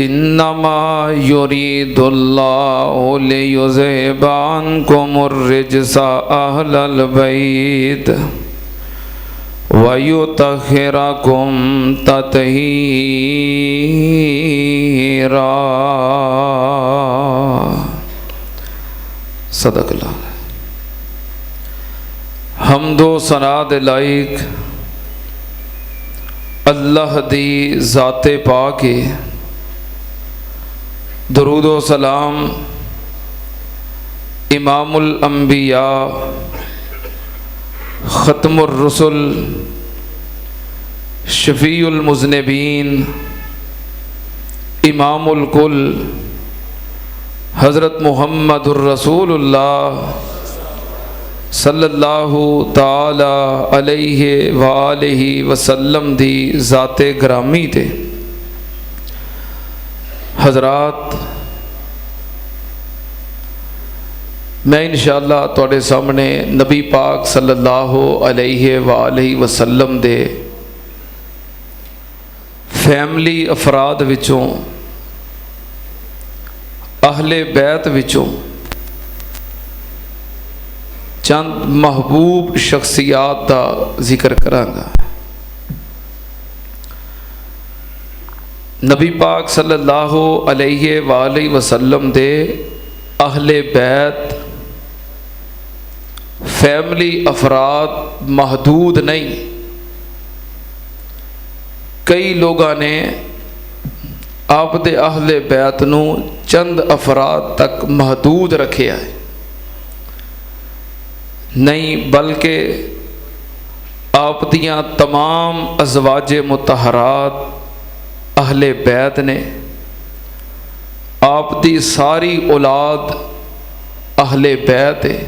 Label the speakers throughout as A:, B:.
A: انما یرید اللہ لیذہب عنکم الرجس اہل البیت وَيُطَهِّرَكُمْ تَطْهِيرًا۔ صدق اللہ۔ حمد و ثنا دے لائق اللہ دی ذات پاک، درود و سلام امام الانبیاء ختم الرسل شفیع المذنبین امام الکل حضرت محمد الرسول اللہ صلی اللہ تعالی علیہ وآلہ وسلم دی ذات گرامی تے۔ حضرات، میں انشاءاللہ تواڈے سامنے نبی پاک صلی اللہ علیہ وآلہ وسلم دے فیملی افراد وچوں، اہل بیت وچوں چند محبوب شخصیات دا ذکر کرانگا۔ نبی پاک صلی اللہ علیہ وآلہ وسلم دے اہل بیت فیملی افراد محدود نہیں۔ کئی لوگاں نے آپ دے اہل بیت نو چند افراد تک محدود رکھیا ہے، نہیں بلکہ آپ دیاں تمام ازواج مطہرات اہل بیت نے، آپ دی ساری اولاد اہل بیت ہے۔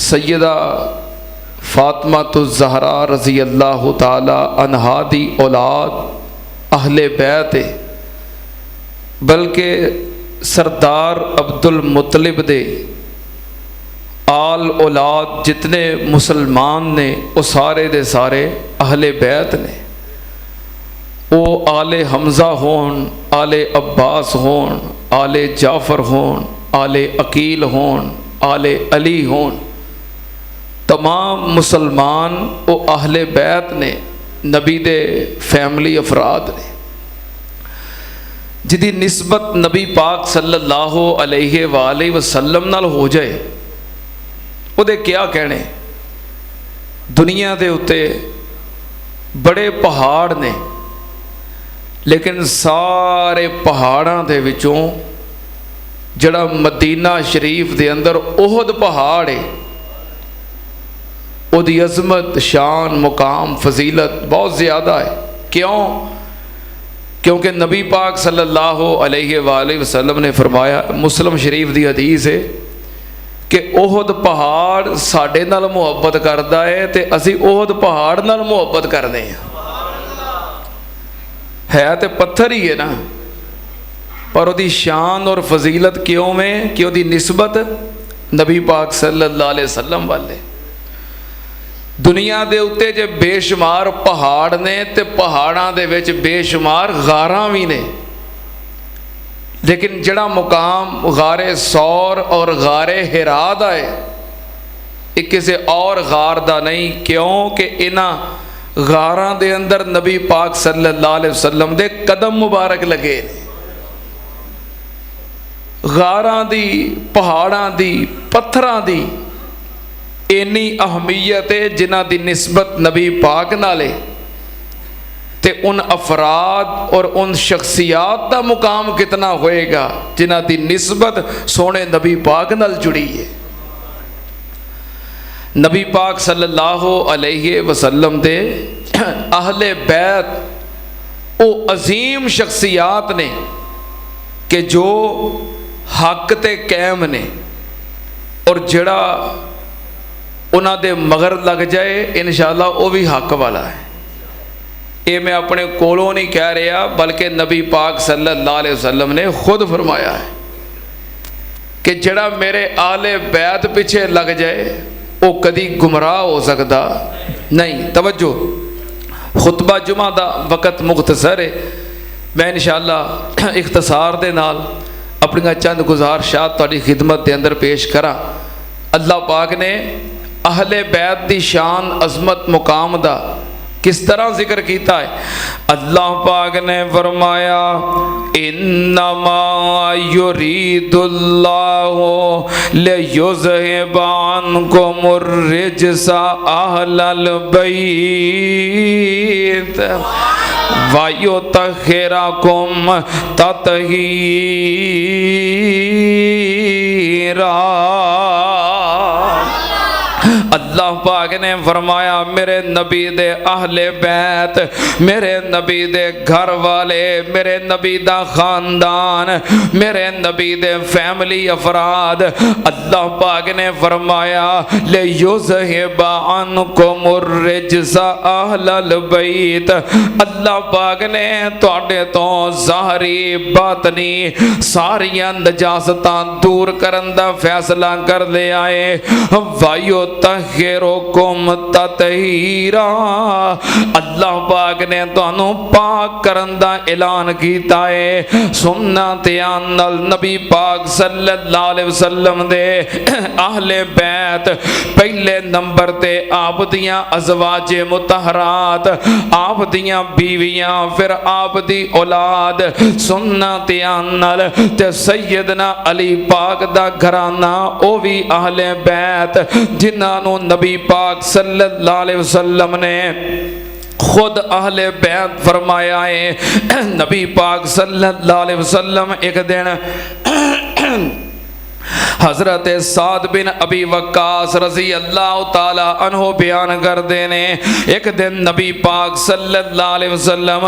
A: سیدہ فاطمہ الزہرا رضی اللہ تعالی عنہا دی اولاد اہل بیت ہے، بلکہ سردار عبد المطلب دے آل اولاد جتنے مسلمان نے وہ سارے دے سارے اہل بیت نے۔ وہ آل حمزہ ہون، آل عباس ہون، آل جعفر ہون، آل عقیل ہون، آل علی ہون، تمام مسلمان وہ اہل بیت نے، نبی دے فیملی افراد نے، جدی نسبت نبی پاک صلی اللہ علیہ وآلہ وسلم نال ہو جائے وہ دے کیا کہنے۔ دنیا دے اتے بڑے پہاڑ نے، لیکن سارے پہاڑاں دے وچوں جڑا مدینہ شریف دے اندر احد پہاڑ ہے، او دی عظمت، شان، مقام، فضیلت بہت زیادہ ہے۔ کیوں؟ کیونکہ نبی پاک صلی اللہ علیہ وآلہ وسلم نے فرمایا، مسلم شریف دی حدیث ہے کہ احد پہاڑ ساڈے نال محبت کردا ہے تے اسی احد پہاڑ نال محبت کرنے ہیں۔ ہے تے پتھر ہی ہے نا، پر وہ دی شان اور فضیلت کیوں میں کہ وہ دی نسبت نبی پاک صلی اللہ علیہ وسلم والے۔ دنیا دے اتے جے بے شمار پہاڑ نے تے پہاڑاں دے وچ بے شمار غاراں بھی نے، لیکن جڑا مقام غار سور اور غار حرا دا ہے یہ کسی اور غار دا نہیں۔ کیوں کہ انہاں غاراں دے اندر نبی پاک صلی اللہ علیہ وسلم دے قدم مبارک لگے نے۔ غاراں دی، پہاڑاں دی، پتھراں دی اینی اہمیت ہے جنہ دی نسبت نبی پاک نالے تے ان افراد اور ان شخصیات دا مقام کتنا ہوئے گا جنہ دی نسبت سونے نبی پاک نال جڑی ہے۔ نبی پاک صلی اللہ علیہ وسلم دے اہل بیت او عظیم شخصیات نے کہ جو حق تے قائم نے، اور جڑا انہاں دے مگر لگ جائے انشاءاللہ وہ بھی حق والا ہے۔ یہ میں اپنے کولوں نہیں کہہ رہا بلکہ نبی پاک صلی اللہ علیہ وسلم نے خود فرمایا ہے کہ جڑا میرے آل بیت پیچھے لگ جائے وہ کدی گمراہ ہو سکتا نہیں۔ توجہ، خطبہ جمعہ دا وقت مختصر ہے، میں انشاءاللہ اختصار دے نال اپنی چند گزارشات تہاڈی خدمت دے اندر پیش کراں۔ اللہ پاک نے اہل بیت دی شان عظمت مقام دا کس طرح ذکر کیتا ہے؟ اللہ پاک نے فرمایا انما یرید اللہ لیذہب عنکم الرجس اہل البیت وَيُطَهِّرَكُمْ تَطْهِيرًا۔ اللہ پاک نے فرمایا میرے نبی دے اہل بیت، میرے نبی دے گھر والے، میرے نبی دا خاندان، میرے نبی دے فیملی افراد، اللہ پاک نے فرمایا لِيُذْهِبَ عَنْكُمُ الرِّجْسَ أَهْلَ الْبَيْتِ، اللہ پاک نے تواڈے تو ظاہری باطنی ساریاں نجاستاں دور کرن دا فیصلہ کر لے آئے۔ وَيُطَهِّرُكُمْ تَطْهِيرًا، اللہ پاک نے تانوں پاک کرن دا اعلان کیتا ہے۔ سننا تیان نبی پاک صلی اللہ علیہ وسلم دے اہل بیت پہلے نمبر تے آپ دیاں ازواج مطہرات، آپ دیاں بیویاں، پھر آپ دی اولاد۔ سننا تیان تے سیدنا علی پاک دا گھرانہ او بھی اہل بیت جنہاں نو نبی پاک صلی اللہ علیہ وسلم نے خود اہل بیت فرمایا ہے۔ نبی پاک صلی اللہ علیہ وسلم ایک دن حضرت سعد بن ابی وقاص رضی اللہ تعالی عنہ بیان کر دینے، ایک دن نبی پاک صلی اللہ علیہ وسلم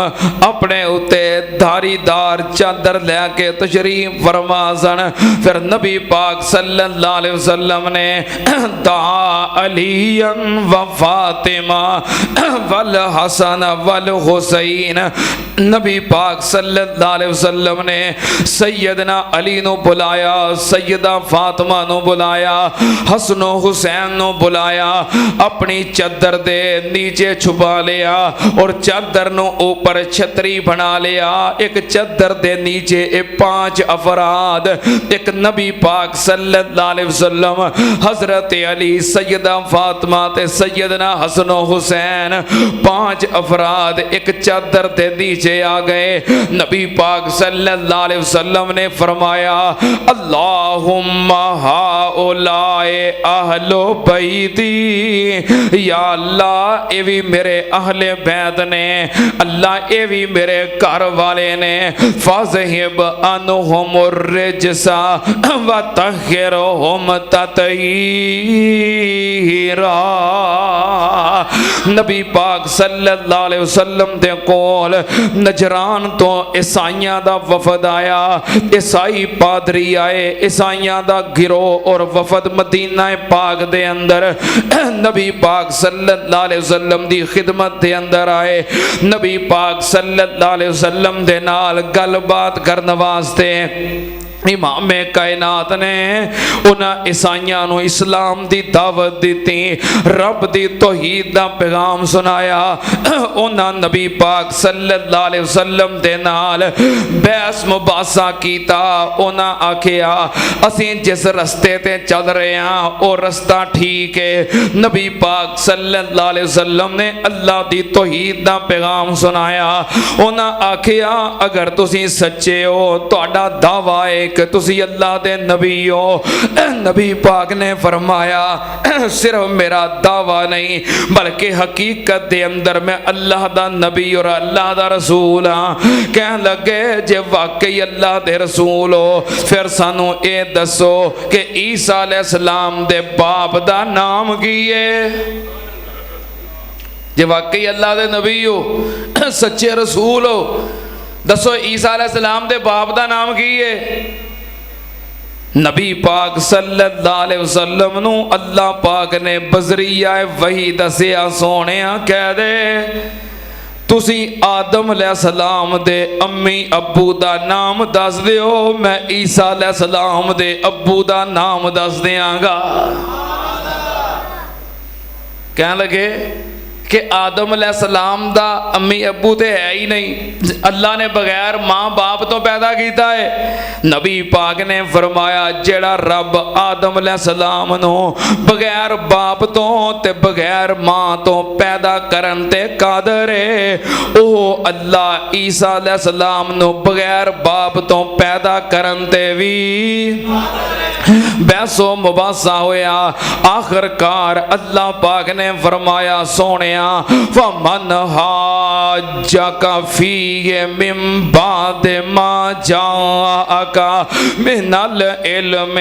A: اپنے اتے دھاری دار چادر لے کے تشریف فرما سن۔ پھر نبی پاک صلی اللہ علیہ وسلم نے دعا علی و فاطمہ والحسن والحسین، نبی پاک صلی اللہ علیہ وسلم نے سیدنا علی نو بلایا، سیدہ فاطمہ نو بلایا، حسن و حسین نو بلایا، اپنی چادر دے نیچے چھپا لیا اور چادر نو اوپر چھتری بنا لیا۔ ایک چادر دے نیچے 5 افراد، ایک نبی پاک صلی اللہ علیہ وسلم، حضرت علی، سیدہ فاطمہ تے سیدنا حسن و حسین، 5 افراد ایک چادر دے نیچے آ گئے۔ نبی پاک صلی اللہ علیہ وسلم نے فرمایا اللہم ہؤلاء اہل بیتی، یا اللہ اے بھی میرے اہل بیت نے، اللہ اے بھی میرے گھر والے نے، فَاذْهِبْ عَنْهُمُ الرِّجْسَ وَطَهِّرْهُمْ تَطْهِيرًا۔ نبی پاک صلی اللہ علیہ وسلم دے کول نجران تو عیسائیاں دا وفد آیا، عیسائی پادری آئے، عیسائیاں دا گروہ اور وفد مدینہ پاک دے اندر نبی پاک صلی اللہ علیہ وسلم دی خدمت دے اندر آئے۔ نبی پاک صلی اللہ علیہ وسلم دے نال گل بات کرن واسطے امام کائنات نے انہاں عیسائیاں نو اسلام دی دعوت دیتی، رب دی توحید دا پیغام سنایا۔ انہاں نبی پاک صلی اللہ علیہ وسلم دے نال بحث مباحثہ کیتا۔ انہاں آکھیا اسیں جس رستے تے چل رہے ہیں او رستہ ٹھیک ہے۔ نبی پاک صلی اللہ علیہ وسلم نے اللہ دی توحید دا پیغام سنایا۔ انہاں آکھیا اگر تسی سچے ہو، تہاڈا دعویٰ ہے کہ تسی اللہ دے نبی ہو۔ نبی پاک نے فرمایا صرف میرا دعویٰ نہیں بلکہ حقیقت دے اندر میں اللہ دا نبی اور اللہ دا رسول ہاں۔ کہنے لگے جے واقعی اللہ دے رسول ہو پھر سانو اے دسو کہ عیسیٰ علیہ السلام دے باپ دا نام کی ہے؟ جے واقعی اللہ دے نبی ہو، سچے رسول ہو، دسو عیسیٰ علیہ السلام دے باپ دا نام کی ہے؟ نبی پاک صلی اللہ علیہ وسلم نو اللہ پاک نے بذریعہ وحی دسیا سونیا کہہ دے تسی آدم علیہ السلام دے امی ابو دا نام دس دیو، میں عیسیٰ علیہ السلام دے ابو دا نام دس دیاں گا۔ کہنے لگے کہ آدم علیہ السلام دا امی ابو تے ہے ہی نہیں، اللہ نے بغیر ماں باپ تو پیدا کیتا ہے۔ نبی پاک نے فرمایا جیڑا رب آدم علیہ السلام نو بغیر باپ تو تے بغیر ماں تو پیدا کرن تے قادر ہے، او اللہ عیسیٰ علیہ السلام نو بغیر باپ تو پیدا کرن تے بھی بحث و مباحثہ ہویا۔ آخر کار اللہ پاک نے فرمایا سونیا فَمَنْ حَاجَّكَ فِيهِ مِنْ بَعْدِ مَا جَاءَكَ مِنَ الْعِلْمِ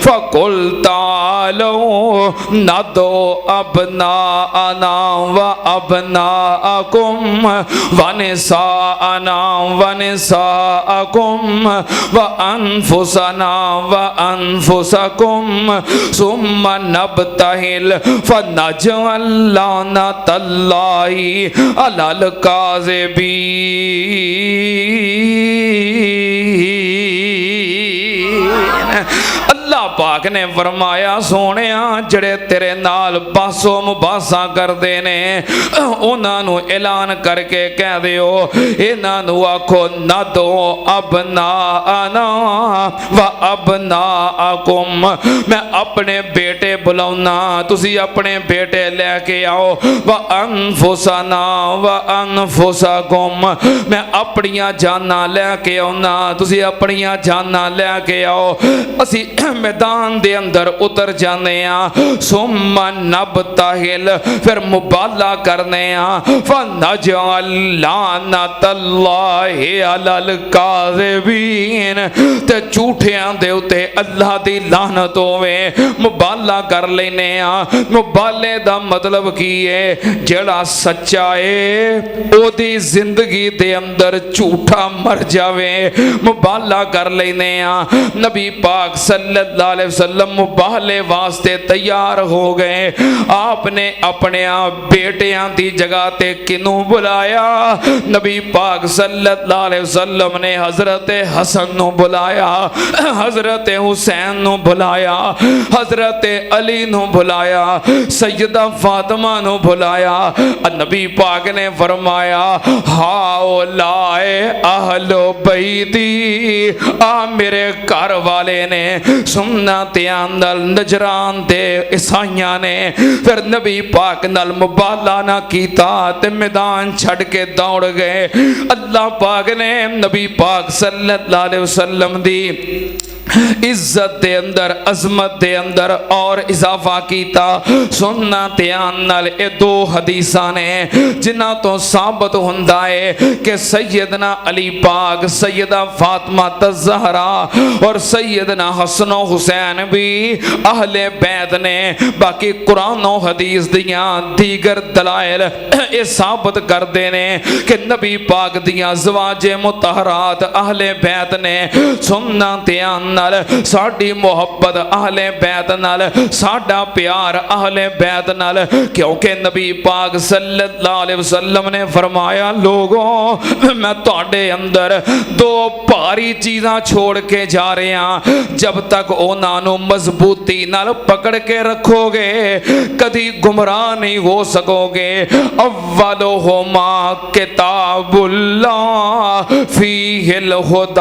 A: فَقُلْ تَعَالَوْا نَدْعُ أَبْنَاءَنَا وَأَبْنَاءَكُمْ وَنِسَاءَنَا وَنِسَاءَكُمْ وَأَنفُسَنَا وَأَنفُسَكُمْ ثُمَّ نَبْتَهِلْ فَنَجْعَلْ لَعْنَتَ اللَّهِ عَلَى الْكَاذِبِينَ۔ اللہ پاک نے فرمایا سونیا جڑے تیرے نال بحث و مباحثہ کردے نے انہاں نو اعلان کر کے کہہ دیو، انہاں نو آکھو ندعو ابناءنا و ابناءکم، میں اپنے بیٹے بلاؤنا تسی اپنے بیٹے لے کے آؤ، و انفسنا و انفسکم، میں اپنیاں جانا لے کے آؤنا تسی اپنیاں جانا لے کے آؤ، اسی میدان دے اندر اتر جانے ہیں، ثم نبتہل پھر مبالہ کرنے ہیں، فنجعل لعنت اللہ علی الکاذبین، تے جھوٹیاں دے اتے اللہ دی لعنت ہوئے، مبالہ کر لینے ہیں۔ مبالے دا مطلب کی ہے جڑا سچا ہے او دی زندگی دے اندر جھوٹا مر جاوے، مبالہ کر لینے ہیں۔ نبی پاک صلی اللہ علیہ وسلم مباہلے واسطے تیار ہو گئے، آپ نے اپنے بیٹیاں دی جگہ تے کنوں بلایا؟ نبی پاک صلی اللہ علیہ وسلم نے حضرت حسن نو بلایا، حضرت حسین نو بلایا، حضرت علی نو بلایا، سیدہ فاطمہ نو بلایا۔ نبی پاک نے فرمایا ہاؤلائے اہل بیتی، میرے گھر والے نے سننا تے اندل نجران تے عیسائیاں نے پھر نبی پاک نال مبالہ نہ کیتا تے میدان چھڑ کے دوڑ گئے۔ اللہ پاک نے نبی پاک صلی اللہ علیہ وسلم دی عزت دے اندر عظمت دے اندر اور اضافہ کیتا۔ سننا تیان نال اے دو حدیثاں نے جنہاں تو ثابت ہوندا ہے کہ سیدنا علی پاک، سیدہ فاطمہ الزہرا اور سیدنا حسن و حسین بھی اہل بیت نے۔ باقی قرآن و حدیث دیاں دیگر دلائل اے ثابت کر دینے کہ نبی پاک دیاں زواج مطہرات اہل بیت نے۔ سننا تیان نال ساڈی محبت اہل بیت نال، ساڈا پیار اہل بیت نال، کیونکہ نبی پاک صلی اللہ علیہ وسلم نے فرمایا لوگوں میں تہاڈے اندر دو بھاری چیزاں چھوڑ کے جا رہے ہیں، جب تک انہاں نوں مضبوطی نال پکڑ کے رکھو گے کدی گمراہ نہیں ہو سکو گے۔ اولہما کتاب اللہ فیہ الہدی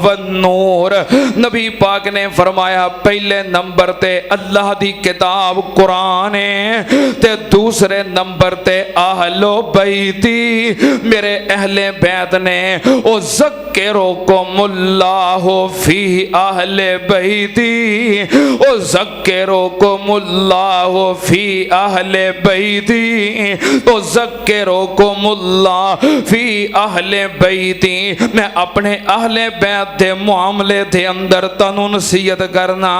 A: والنور، نبی پاک نے فرمایا پہلے نمبر تے اللہ دی کتاب قرآن ہے تے دوسرے نمبر تے اہل بیتی میرے اہل بیت نے۔ او ذکرکم اللہ فی اہل بیتی، او ذکرکم اللہ فی اہل بیتی، او ذکرکم اللہ فی اہل بیتی۔ میں اپنے اہل بیت دے معاملے دے اندر تانوں نصیحت کرنا،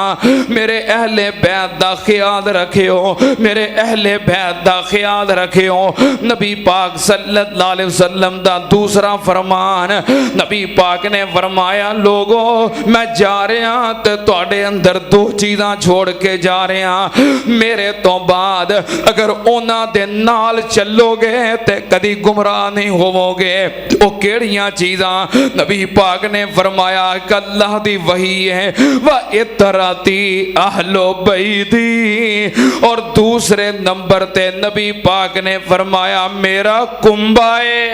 A: میرے اہل بیت دا خیال رکھیو، میرے اہل بیت دا خیال رکھیو۔ نبی پاک صلی اللہ علیہ وسلم دا دوسرا فرمان، نبی پاک نے فرمایا لوگوں میں جا رہا ہاں تے تواڈے اندر دو چیزاں چھوڑ کے جا رہا ہاں، میرے تو بعد اگر انہاں دے نال چلو گے تے کدی گمراہ نہیں ہوو گے۔ او کیڑیاں چیزاں؟ نبی پاک نے فرمایا کہ اللہ دی وحی پڑھی ہے وَإِتْرَتِي أَهْلُ بَيْتِي، اور دوسرے نمبر تے نبی پاک نے فرمایا میرا کنبہ ہے،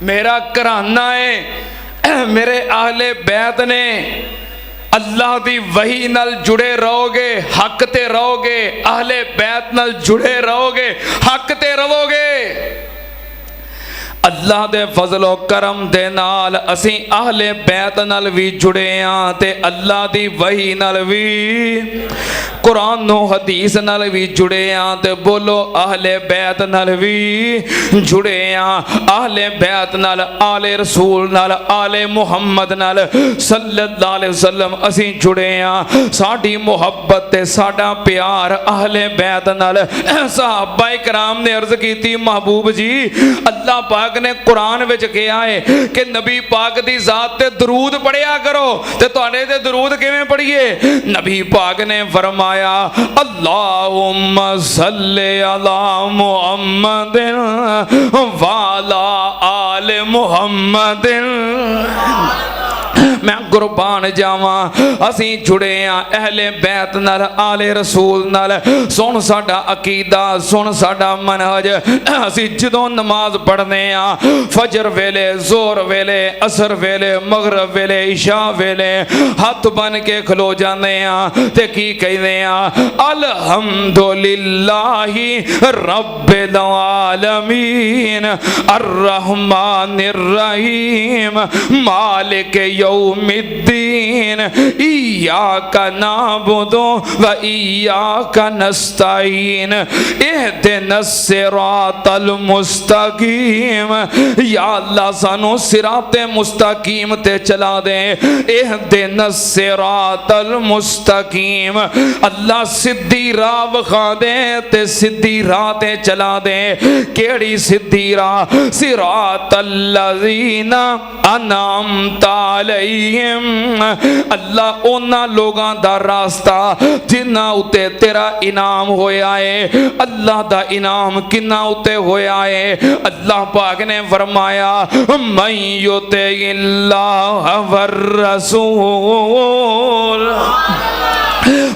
A: میرا گھرانہ ہے، میرے اہل بیت نے اللہ دی وحی نال جڑے رہو گے حق تے رہو گے، اہل بیت نال جڑے رہو گے حق تے رہو گے۔ اللہ دے فضل و کرم دے نال اسیں اہل بیت نال بھی جڑے ہاں تے اللہ دی وحی نال بھی قرآن و حدیث نال بھی جڑے ہاں تے بولو اہل بیت نال بھی جڑے ہاں، اہل بیت نال آل رسول نال آل محمد نال صلی اللہ علیہ وسلم اسیں جڑے ہاں، ساڈی محبت تے ساڈا پیار اہل بیت نال۔ صحابہ کرام نے عرض کی تھی محبوب جی اللہ پاک نے قرآن وچ کہا ہے کہ نبی پاک دی ذات تے درود پڑھیا کرو، تے تواڈے تے درود کیویں پڑھیے؟ نبی پاک نے فرمایا اللہم صلی علی محمد وعلی آل محمد۔ میں قربان جاواں اسی جڑے ہاں اہل بیت نال آل رسول نال، سن ساڈا عقیدہ سن ساڈا منہج، اسی جدوں نماز پڑھنے ہاں فجر ویلے زور ویلے عصر ویلے مغرب ویلے عشاء ویلے ہاتھ بن کے کھلو جانے ہاں تے کی کہنے ہاں الحمدللہ رب العالمین الرحمن الرحیم مالک یوم الدین ایاک نعبد و ایاک نستعین اہدنا الصراط المستقیم۔ یا اللہ سانو صراط مستقیم تے چلا دے، اہدنا الصراط المستقیم، اللہ سدھی راہ وکھا دے تے سدھی راہ تے چلا دے۔ کیڑی سدھی راہ؟ صراط الذین انعمت علیہم، اللہ اونا لوگاں دا راستہ جنہاں اتے تیرا انعام ہویا ہے۔ اللہ دا انعام کنہ اتے ہویا ہے؟ اللہ پاک نے فرمایا من یطع اللہ والرسول،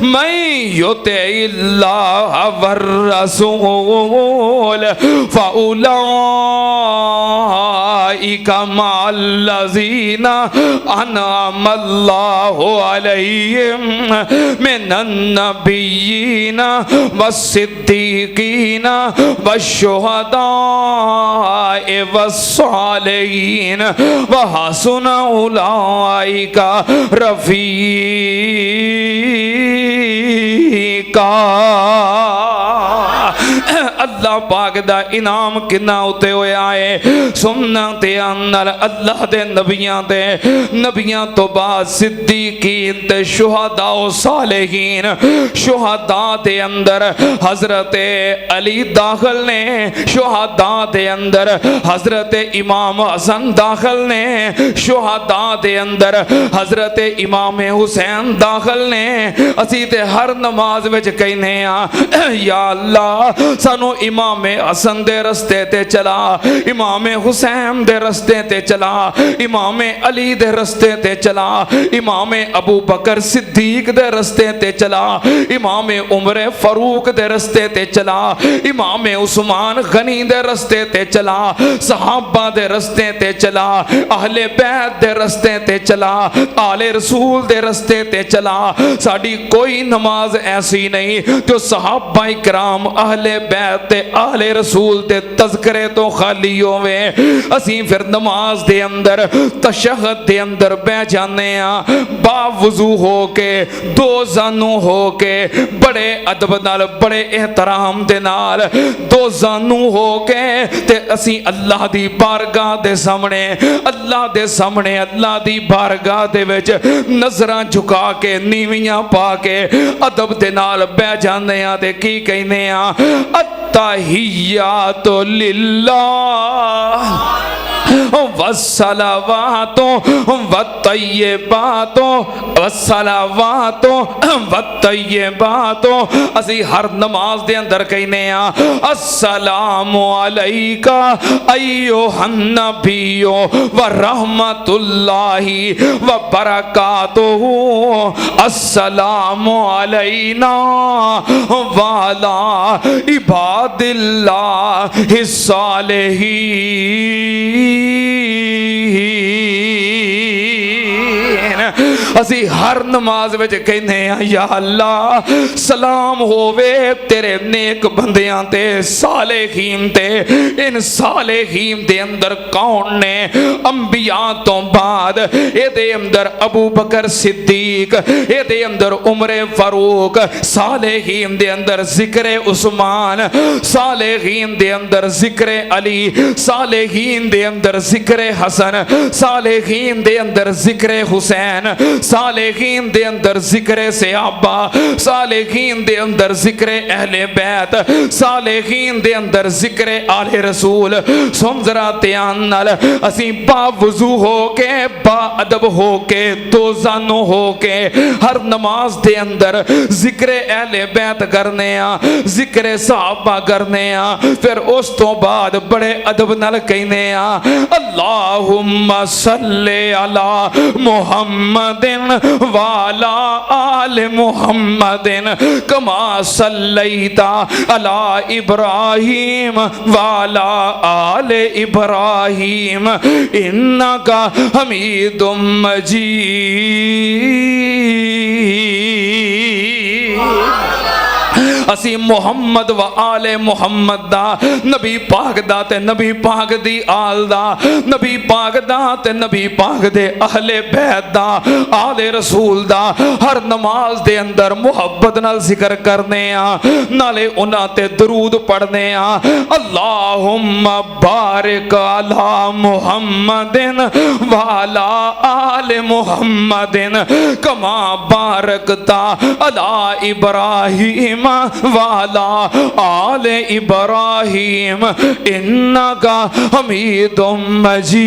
A: من یطع اللہ والرسول فاولئک مع الذین انعم اللہ علیہم من النبیین والصدیقین والشہداء والصالحین وحسن اولئک رفیقا۔ اللہ پاک دا انعام کنہ اتے ہویا ہے؟ سنت انال اللہ دے نبیاں دے، نبیاں تو بعد صدیقین تے شہداء و صالحین۔ شہداء دے اندر حضرت علی داخل نے، شہداء دے اندر حضرت امام حسن داخل نے، شہداء دے اندر حضرت امام حسین داخل نے۔ اسی تے ہر نماز وچ کہنے ہاں یا اللہ سانو امام حسن دے رستے تے چلا، امام حسین دے رستے تے چلا، امام علی دے رستے تے چلا، امام ابو بکر صدیق دے رستے تے چلا، امام عمر فاروق دے رستے تے چلا، امام عثمان غنی دے رستے تے چلا، صحابہ دے رستے تے چلا، اہل بیت دے رستے تے چلا، آل رسول دے رستے تے چلا۔ ساڑی کوئی نماز ایسی نہیں جو صحابہ کرام اہل بیت تے آل رسول تے تذکرے تو خالی ہوئے۔ اسی پھر نماز دے اندر تشہد دے اندر بہ جانے ہاں با وضو ہو کے، دو زانو ہو کے، بڑے ادب نال بڑے احترام دے نال دو زانو ہو کے تے اسی اللہ دی بارگاہ دے سامنے، اللہ دے سامنے اللہ دی بارگاہ دے وچ نظراں جھکا کے نیویاں پا کے ادب دے نال بہ جانے ہاں تے کی کہنے ہاں التحیات للہ والصلوات والطیبات والصلوات والطیبات اسی ہر نماز دے اندر کہنے ہاں السلام علیکہ ایھا النبی ورحمۃ اللہ وبرکاتہ السلام علینا وعلی عباد اللہ الصالحین۔ اسی ہر نماز وچ کہنے ہیں یا اللہ سلام ہووے تیرے نیک بندیاں تے صالحین تے۔ ان صالحین دے اندر کون نے؟ انبیاء تو بعد اے دے اندر ابو بکر صدیق، اے دے اندر عمر فاروق، صالحین دے اندر ذکر عثمان، صالحین دے اندر ذکر علی، صالحین دے اندر ذکر حسن، صالحین دے اندر ذکر حسین، صالحین دے اندر ذکر صحابہ، صالحین دے اندر ذکر اہل بیت، صالحین دے اندر ذکر آل رسول۔ سن ذرا دھیان نال اسی با وضو ہو کے، با ادب ہو کے، دو زانو ہو کے ہر نماز دے اندر ذکر اہل بیت کرنے ہاں، ذکر صحابہ کرنے ہاں، پھر اس تو بعد بڑے ادب نال کہنے ہاں اللہم صلی علی محمد وعلی آل محمد کما صلیت علی ابراہیم وعلی آل ابراہیم انک حمید مجید۔ اسی محمد و آل محمد دا، نبی پاک دا تے نبی پاک دی آل دا، نبی پاک دا تے نبی پاک دے اہل بیت دا، آل رسول دا ہر نماز دے اندر محبت نال ذکر کرنے ہاں، نالے انہاں تے درود پڑھنے ہاں۔ اللہم بارک علی محمد وعلی آل محمد کما بارکتا علی ابراہیم وعلی آل ابراہیم انکا حمید مجید۔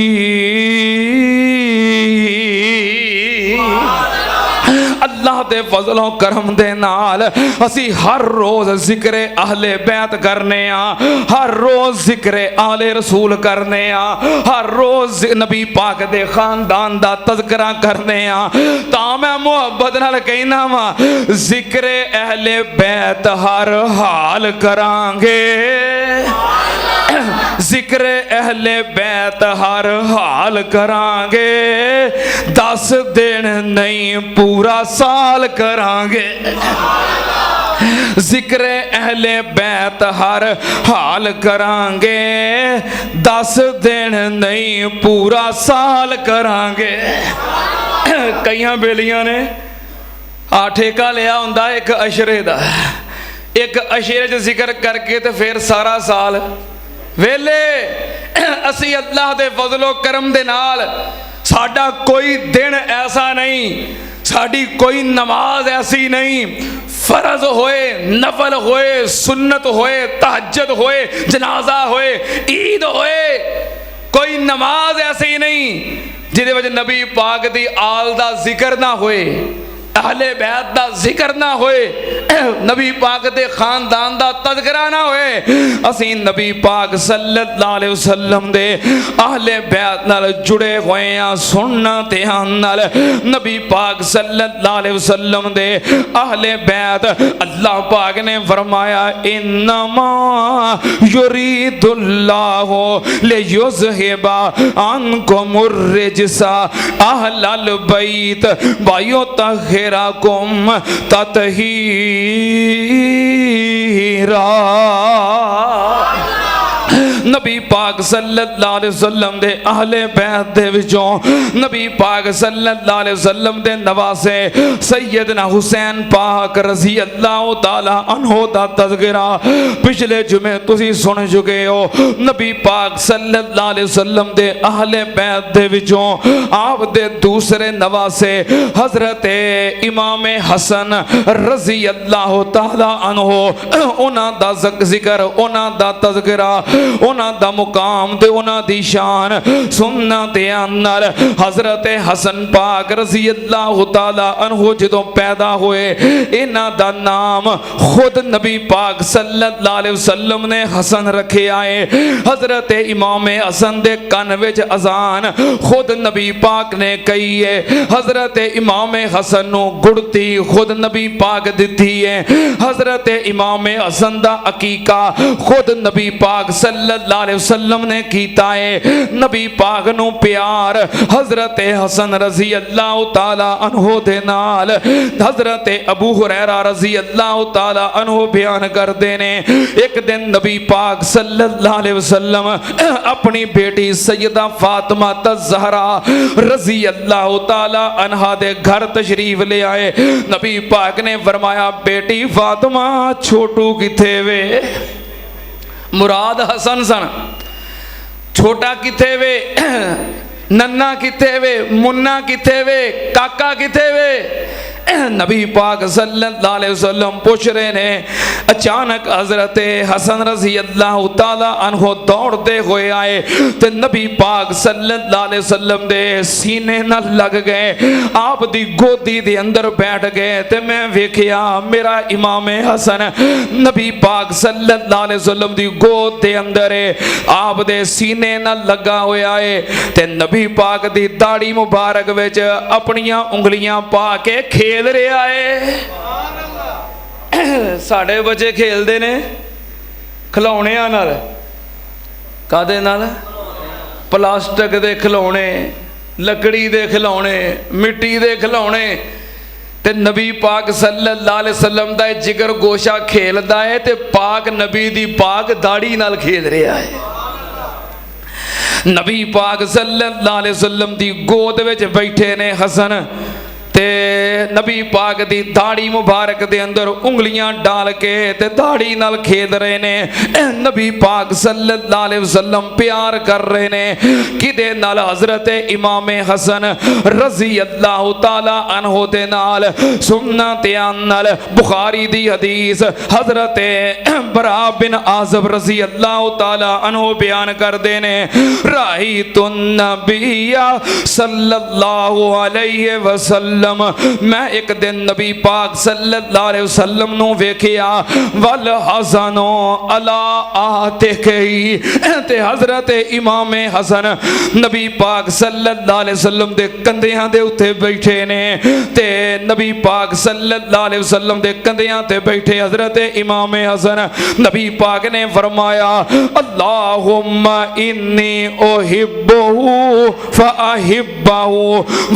A: اللہ دے فضل و کرم دے نال اسی ہر روز ذکر اہل بیت کرنے ہاں، ہر روز ذکر آل رسول کرنے ہاں، ہر روز نبی پاک دے خاندان دا تذکرہ کرنے ہاں۔ تا میں محبت نال کہنا وا ذکر اہل بیت ہر حال کرانگے، ذکر اہل بیت ہر حال کرانگے، 10 دن نہیں پورا سال کرانگے۔ ذکر اہل بیت ہر حال کرانگے، 10 دن نہیں پورا سال کرانگے۔ کئیاں بیلیاں نے ٹھیکہ لیا ہوندا ایک عشرے دا، ایک عشرے جو ذکر کر کے تے پھر سارا سال ویلے۔ اسی اللہ دے فضل و کرم دے نال ساڈا کوئی دن ایسا نہیں، ساڈی کوئی نماز ایسی نہیں، فرض ہوئے، نفل ہوئے، سنت ہوئے، تہجد ہوئے، جنازہ ہوئے، عید ہوئے، کوئی نماز ایسی نہیں جہدے وجہ نبی پاک دی آل دا ذکر نہ ہوئے، اہل بیت دا ذکر نہ ہوئے، نبی پاک دے خاندان دا تذکرہ نہ ہوئے۔ اسی نبی پاک صلی اللہ علیہ وسلم دے اہل بیت نال جڑے ہوئے ہیں، سننا دھیان نال نبی پاک صلی اللہ علیہ وسلم دے اہل بیت۔ اللہ پاک نے فرمایا انما یرید اللہ لیذہب عنکم الرجس اہل البیت ویطہرکم تطہیرا۔ نبی پاک صلی اللہ علیہ وسلم دے اہل بیت دے وچوں نبی پاک صلی اللہ علیہ وسلم دے نواسے سیدنا حسین پاک رضی اللہ تعالی عنہ دا تذکرہ پچھلے جمعے تسی سن چکے ہو۔ نبی پاک صلی اللہ علیہ وسلم دے اہل بیت دے وچوں آپ دے دوسرے نواسے حضرت امام حسن رضی اللہ تعالی عنہ انہاں دا ذکر، انہاں دا تذکرہ، انہاں انہاں دا مقام تے انہاں دی شان سننا تے نال حضرت حسن پاک رضی اللہ تعالی عنہ جدوں پیدا ہوئے انہاں دا نام خود نبی پاک صلی اللہ علیہ وسلم نے حسن رکھے آئے. حضرت امام حسن دے کن وچ اذان خود نبی پاک نے کہی ہے. حضرت امام حسن نو گڑتی خود نبی پاک دتی ہے. حضرت امام حسن دا عقیقہ خود نبی پاک صلی اللہ علیہ وسلم نے کیتا ہے. نبی پاک نو پیار حضرت حسن رضی اللہ تعالی عنہ دے نال حضرت ابو ہریرہ رضی اللہ تعالی عنہ بیان کر دینے. ایک دن نبی پاک صلی اللہ علیہ وسلم اپنی بیٹی سیدہ فاطمہ الزہرا رضی اللہ تعالی عنہ دے گھر تشریف لے آئے. نبی پاک نے فرمایا بیٹی فاطمہ چھوٹو کتھے وے؟ مراد حسن سن. چھوٹا کتھے وے؟ ننا کتھے وے؟ منا کتھے وے؟ کاکا کتھے وے؟ نبی پاک صلی اللہ علیہ وسلم پوچھ رہے نے. اچانک حضرت حسن رضی اللہ تعالی عنہ دوڑتے ہوئے آئے تے نبی پاک صلی اللہ علیہ وسلم دے سینے نہ لگ گئے. آپ دی گودی دے اندر بیٹھ گئے تے میں ویکھیا میرا امام حسن نبی پاک صلی اللہ علیہ وسلم دی گود دے اندر ہے. آپ دے سینے نہ لگا ہویا ہے تے نبی پاک دی داڑھی مبارک وچ اپنیاں انگلیاں پا کے کھیل رہے آئے. ساڑھے بچے کھیل دے نے کھلونے نال. کادے نال؟ پلاسٹک دے کھلونے, لکڑی دے کھلونے, مٹی دے کھلونے. تے نبی پاک صلی اللہ علیہ وسلم دا جگر گوشہ کھیل دا ہے تے پاک نبی دی پاک داڑھی نال کھیل رہے آئے. نبی پاک صلی اللہ علیہ وسلم دی گود وچ بیٹھے نے حسن تے نبی پاک دی داڑھی مبارک دے اندر انگلیاں ڈال کے تے داڑھی نال کھید رہے نے. نبی پاک صلی اللہ علیہ وسلم پیار کر رہے نے کدے نال؟ حضرت امام حسن رضی اللہ تعالی عنہ دے نال. سننا تے نال بخاری دی حدیث حضرت برا بن عازب رضی اللہ تعالی عنہ بیان کر دینے. رأیت النبی صلی اللہ علیہ وسلم میں ایک دن نبی پاک صلی اللہ علیہ وسلم نو ویکھیا والحسن علی آتکہی تے حضرت امام حسن نبی پاک صلی اللہ علیہ وسلم دے کندھیاں دے اوتے بیٹھے نے تے نبی پاک صلی اللہ علیہ وسلم دے کندھیاں تے بیٹھے حضرت امام حسن. نبی پاک نے فرمایا اللہم انی احبہ فاحبہ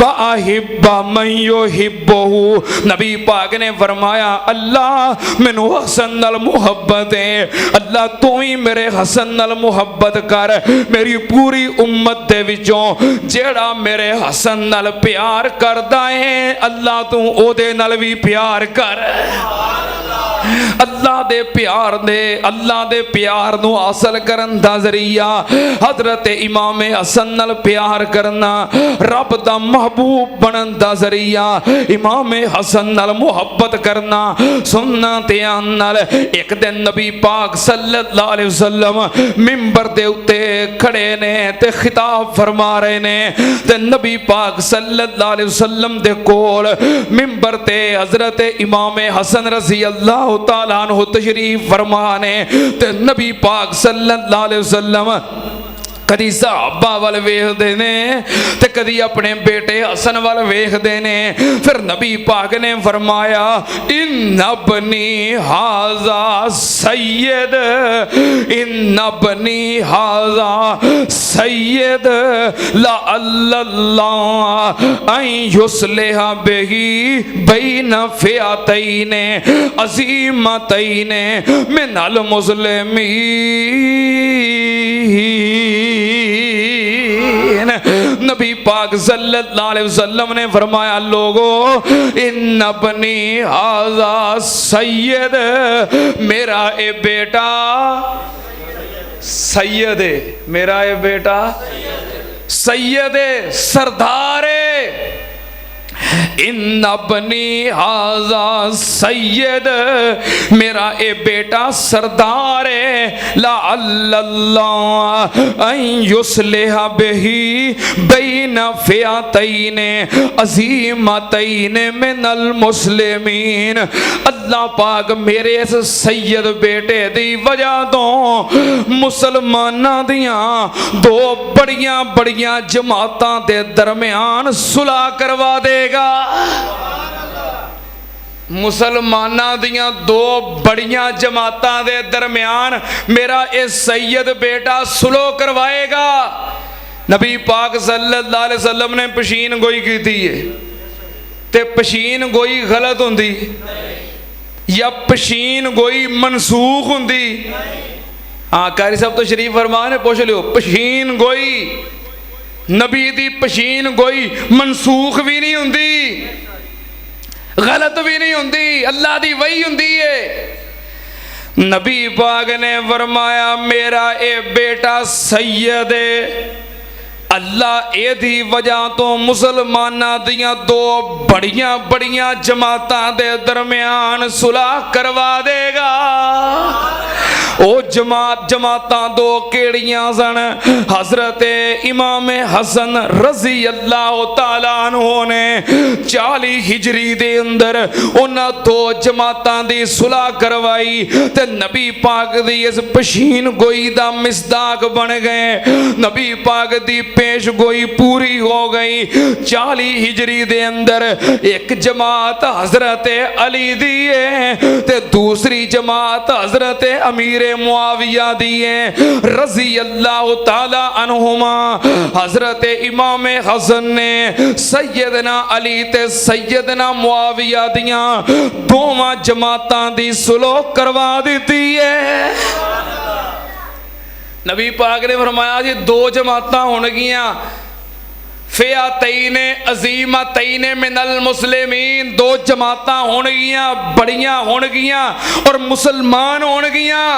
A: واحب من یحبہ. نبی پاک نے فرمایا اللہ مینوں حسن نال محبت ہے, اللہ تو ہی میرے حسن نال محبت کر. میری پوری امت دے وچوں جیڑا میرے حسن نال پیار کردا ہے اللہ تو او دے نال بھی پیار کر. اللہ دے پیار نو حاصل کرن دا ذریعہ حضرت امام حسن نال پیار کرنا, رب دا محبوب بنن دا ذریعہ امام حسن نال محبت کرنا. سننا تے نال ایک دن نبی پاک صلی اللہ علیہ وسلم منبر دے اتے کھڑے نے تے خطاب فرما رہے نے تے نبی پاک صلی اللہ علیہ وسلم دے کول منبر تے حضرت امام حسن رضی اللہ تعالیٰ عنہ تشریف فرمانے تے نبی پاک صلی اللہ علیہ وسلم کدی صحابہ وال ویکھ دے نے تے کدی اپنے بیٹے حسن وال ویکھ دے نے. پھر نبی پاک نے فرمایا ان ابنی ھذا سید, ان ابنی ھذا سید لعل اللہ ان یصلح بہ بین فئتین عظیمتین من المسلمین. نبی پاک صلی اللہ علیہ وسلم نے فرمایا لوگو ان ابنی ھذا سید, میرا اے بیٹا سید ہے, میرا اے بیٹا سید ہے, سردار ہے. ان ابنی ھذا سید، میرا اے بیٹا سردار ہے، لعل اللہ ان یصلح بہ بین فئتین عظیمتین من المسلمین، اللہ پاک میرے اس سید بیٹے دی وجہ تو مسلمانہ دیاں دو بڑیاں بڑیاں جماعتاں دے درمیان صلح کروا دے گا۔ مسلمانہ دیاں دو بڑیاں جماعتاں دے درمیان میرا اے سید بیٹا صلح کروائے گا۔ نبی پاک صلی اللہ علیہ وسلم نے پشین گوئی کی تھی ہے، تے پشین گوئی غلط ہوندی یا پشین گوئی منسوخ ہوندی؟ ہاں قاری صاحب تو شریف فرمانے پوچھ لیو، پشین گوئی نبی دی پشین گوئی منسوخ بھی نہیں ہوندی، غلط بھی نہیں ہوندی، اللہ دی وحی ہوندی ہے۔ نبی پاک نے فرمایا میرا اے بیٹا سید ہے، اللہ اے دی وجہ تو مسلمانہ دیاں دو بڑیاں بڑیاں جماعتاں دے درمیان صلح کروا دے گا۔ او جماعتاں دو کیڑیاں سن؟ حضرت امام حسن رضی اللہ تعالیٰ عنہ نے 40 ہجری دے اندر انہاں دو جماعتاں دی صلح کروائی تے نبی پاک دی اس پشین گوئی دا مصداق بن گئے، نبی پاک دی پیش گوئی پوری ہو گئی۔ 40 ہجری دے اندر ایک جماعت حضرت علی دی ہے تے دوسری جماعت حضرت امیر معاویہ دی ہے رضی اللہ تعالی عنہما۔ حضرت امام حسن نے سیدنا علی تے سیدنا معاویہ دیاں دوواں جماعتاں دی صلح کروا دیتی ہے۔ نبی پاک نے فرمایا جی دو جماعتاں ہون گیاں، فئتین عظیمتین من المسلمین، دو جماعتاں ہون گیاں بڑیاں ہون گیاں اور مسلمان ہون گیاں۔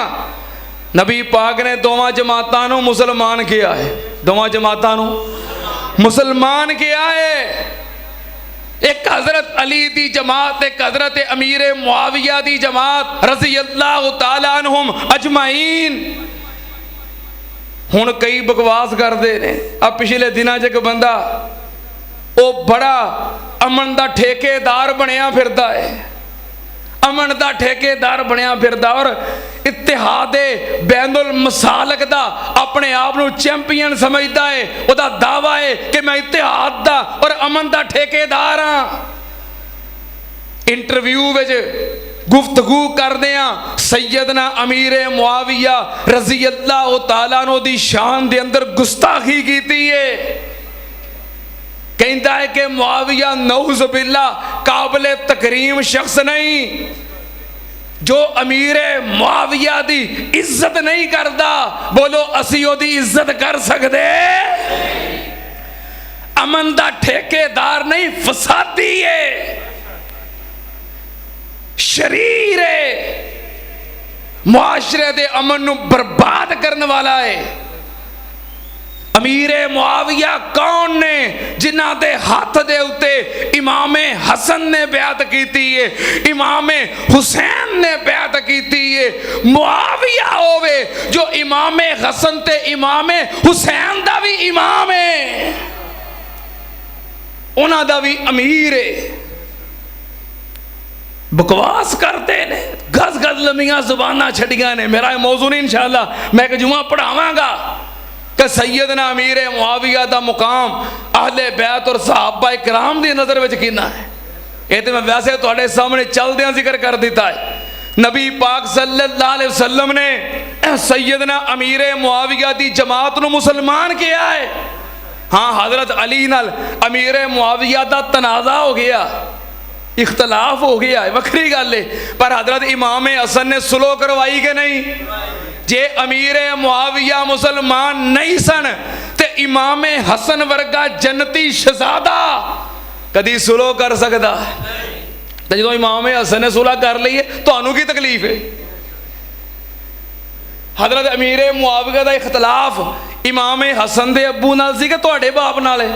A: نبی پاک نے دوواں جماعتاں نو مسلمان کیا ہے، دوواں جماعتاں نو مسلمان کیا ہے۔ ایک حضرت علی دی جماعت، ایک حضرت امیر معاویہ دی جماعت رضی اللہ تعالیٰ عنہم اجمعین۔ ہن کئی بکواس کر دے نے، اب پچھلے دناں ایک بندہ او بڑا امن دا ٹھیکے دار بنیا پھردا ہے، امن دا ٹھیکے دار بنیا پھردا اور اتحاد بین المسالک دا اپنے آپ نو چیمپئن سمجھدا ہے، او دا دعویٰ ہے کہ میں اتحاد دا اور امن دا ٹھیکے دار ہاں۔ انٹرویو وچ گفتگو کردیاں سیدنا امیر معاویہ رضی اللہ تعالیٰ عنہ دی شان دے اندر گستاخی کیتی ہے، کہندا ہے کہ معاویہ نعوذ باللہ قابل تکریم شخص نہیں، جو امیر معاویہ دی عزت نہیں کردا، بولو اسی او دی عزت کر سکدے؟ امن دا ٹھیکے دار نہیں، فسادی ہے، شریر ہے، معاشرے دے امن نو برباد کرنے والا ہے۔ امیر معاویہ کون نے؟ جنہ دے ہاتھ دے اتے امام حسن نے بیعت کیتی ہے، امام حسین نے بیعت کیتی ہے۔ معاویہ ہوئے جو امام حسن تے امام حسین دا بھی امام ہے، انہاں دا بھی امیر ہے۔ بکواس کرتے نے، گز گز لمیاں زباناں چھڑیاں نے۔ میرا موضوع نہیں انشاءاللہ، میں ایک جمعہ پڑھاواں گا کہ سیدنا امیر معاویہ دا مقام اہل بیت اور صحابہ کرام دی نظر وچ کینا ہے۔ یہ تو میں ویسے تھوڑے سامنے چل دیاں ذکر کر دیتا ہے۔ نبی پاک صلی اللہ علیہ وسلم نے سیدنا امیر معاویہ دی جماعت نو مسلمان کیا ہے۔ ہاں حضرت علی نال امیر معاویہ دا تنازع ہو گیا، اختلاف ہو گیا ہے، وکری گل ہے، پر حضرت امام حسن نے صلح کروائی کہ نہیں؟ جے امیر معاویہ مسلمان نہیں سن تے امام حسن ورگا جنتی شہزادہ کدی صلح کر سکتا ہے؟ تو جدو امام حسن نے صلح کر لی ہے تو انہوں کی تکلیف ہے؟ حضرت امیر معاویہ دا اختلاف امام حسن دے ابو نال سی کہ تواڈے باپ نال ہے؟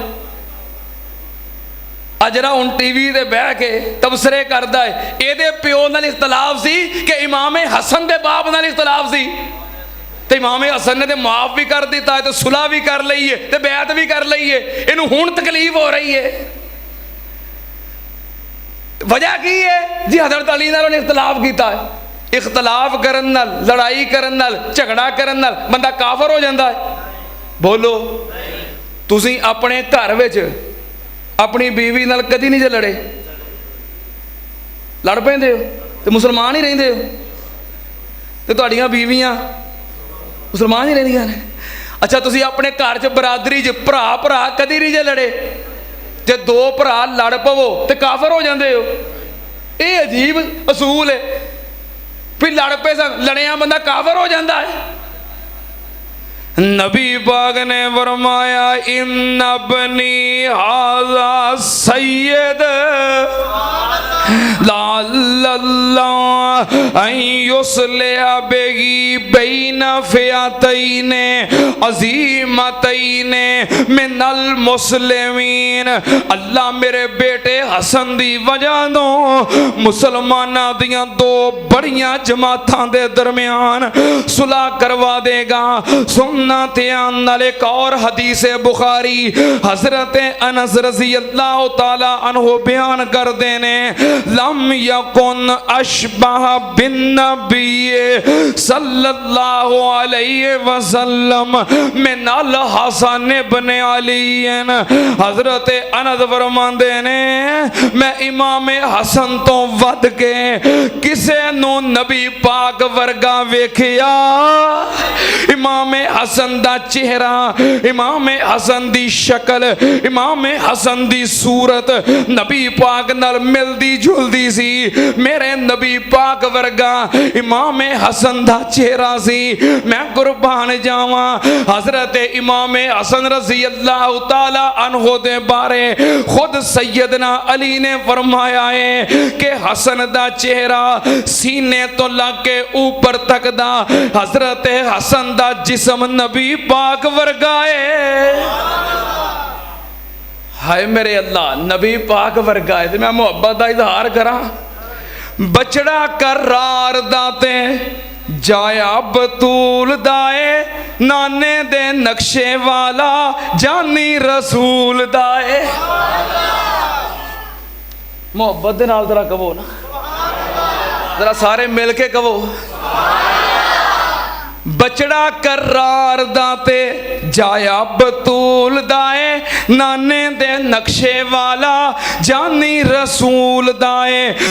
A: اجرا ہوں ٹی وی تے بہ کے تبصرے کردا ہے، یہ پیو نال اختلاف سی کہ امام حسن دے باپ نال اختلاف سی، تے امام حسن نے تے معاف بھی کر دیتا ہے، تے صلح بھی کر لئی ہے، تے بیعت بھی کر لئی ہے، اینوں ہن تکلیف ہو رہی ہے۔ وجہ کی ہے جی حضرت علی نال نے اختلاف کیتا ہے۔ اختلاف کرن نال، لڑائی کرن نال، جھگڑا کرن نال بندہ کافر ہو جاندا ہے؟ بولو، تسی اپنے گھر وچ اپنی بیوی نال کدی نہیں جے لڑے؟ لڑ پیندے ہو تے مسلمان ہی رہندے ہو، تے تہاڈیاں بیویاں مسلمان ہی رہندیاں نے۔ اچھا تسی اپنے گھر چ برادری چ بھرا کدی نہیں جے لڑے؟ جے دو بھرا لڑ پو تے کافر ہو جاندے ہو۔ یہ عجیب اصول ہے، پھر لڑ پے لڑیاں بندہ کافر ہو جاندہ ہے۔ نبی پاک نے فرمایا ان ابنی ھذا سید لعل اللہ ان یصلح بہ بین فئتین عظیمتین من المسلمین۔ اللہ میرے بیٹے حسن دی وجہ تو مسلمانہ دیاں دو بڑیاں جماعتاں دے درمیان صلح کروا دے گا۔ سننا تیان نال ایک اور حدیث بخاری حضرت انس رضی اللہ تعالی عنہ بیان کر دینے، لم یکن اشبہ بالنبی صلی اللہ علیہ وسلم من الحسن بن علی۔ حضرت انس فرماندے نے میں امام حسن تو ود کے کسے نو نبی پاک ورگا ویکھیا۔ امام حسن دا چہرہ، امام حسن دی شکل، امام حسن دی صورت نبی پاک نال ملدی جلدی سی۔ میرے نبی پاک ورگا امام حسن دا چہرہ سی۔ میں قربان جاواں حضرت امام حسن رضی اللہ تعالی عنہ دے بارے خود سیدنا علی نے فرمایا ہے کہ حسن دا چہرہ سینے تو لگ کے اوپر تک دا حضرت حسن دا جسم نبی پاک ورگائے۔ ہائے میرے اللہ، نبی پاک ورگائے تے میں محبت دا اظہار کراں۔ بچڑا کرار داتے جایا بطول دائے، نانے دے نقشے والا جانی رسول دائے۔ محبت دے نال ذرا کہو نا، ذرا سارے مل کے کہو۔ بچڑا کرار داتے جایا بطول دائے، نانے دے نقشے والا جانی رسول دائے۔